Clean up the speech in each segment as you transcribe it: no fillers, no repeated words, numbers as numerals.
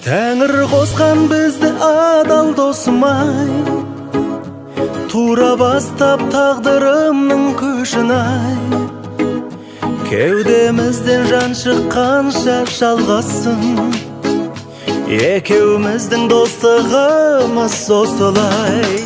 Тәңір қосқан бізді адал досым-ай, тура бастап тағдырымның көшін-ай. Кеудемізден жан шыққанша жалғасын, екеуміздің достығымыз осылай.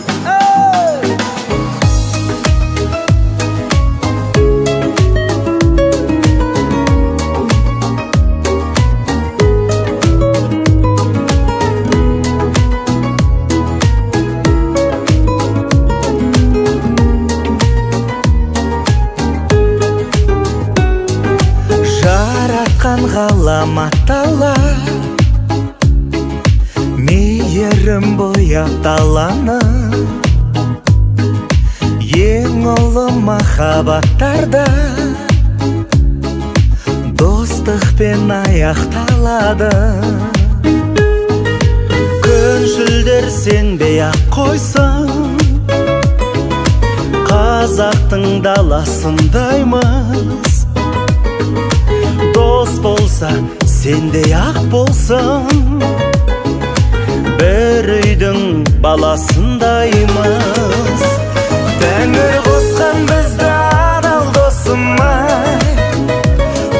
Ғаламат алла мейірім бояп даланы, ең ұлы махаббаттарда достықпен аяқталады. Күншілдер сенбей-ақ қойсын, қазақтың даласындаймыз. Дос болса сендей-ақ болсын, бір үйдің баласындаймыз. Тәңір қосқан бізді адал досым-ай,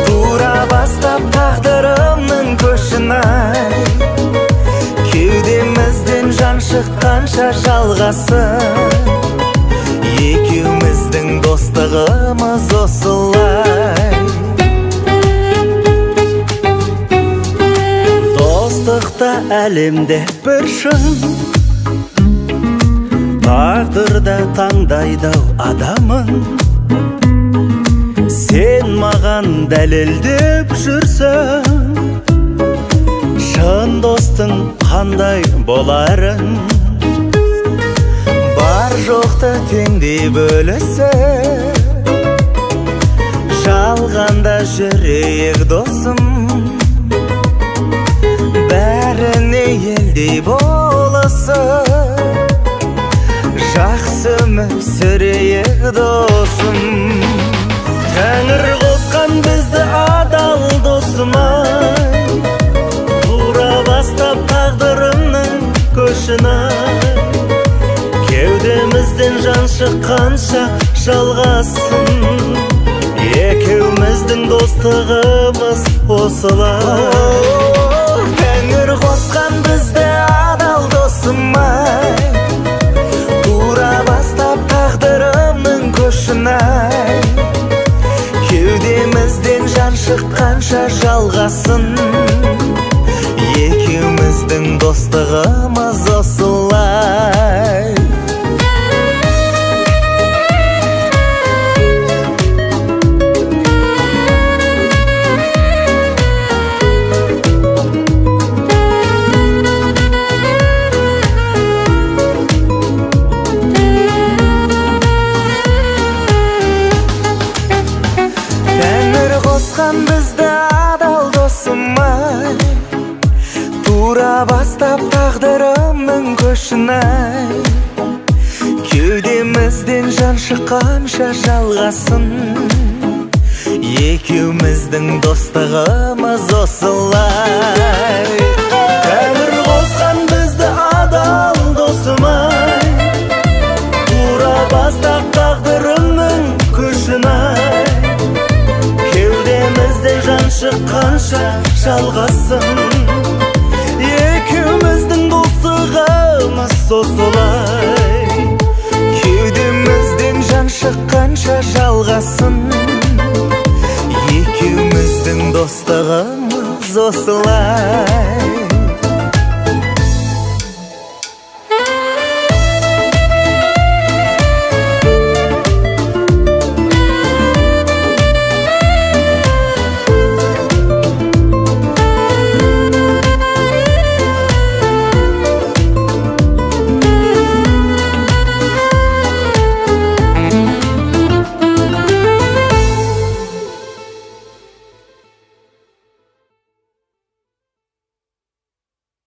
тура бастап тағдырымның көшін-ай. Кеудемізден жан шыққанша жалғасын, екеуміздің достығымыз осылай. Достықта әлемде бір шын, тағдырда таңдайдау адамын. Сен маған дәлелдеп жүрсің, шын достың қандай боларын. Бар жоқты теңдей бөлісіп, жалғанда жүрейік досым. Бәріне елдей болысып, жақсы өмір сүрейік досым. Тәңір қосқан бізді адал досым-ай, тура бастап тағдырымның көшін-ай. Кеудемізден жан шыққанша жалғасын, екеуміздің достығымыз осылай. Тәңір қосқан бізді адал досым-ай, тура бастап тағдырымның көшін-ай. Кеудемізден жан шыққанша жалғасын, екеуміздің достығымыз осылай. Бізді адал досым-ай, тура бастап тағдырымның көшін-ай. Кеудемізден жан шыққанша жалғасын, екеуміздің достығымыз осылай. Тәңір қосқан бізді адал досым-ай, тура бастап тағдырымның көшін-ай. Жан шыққанша жалғасын, екеуміздің достығымыз осылай. Кеудемізден жан шыққанша жалғасын, екеуміздің достығымыз осылай.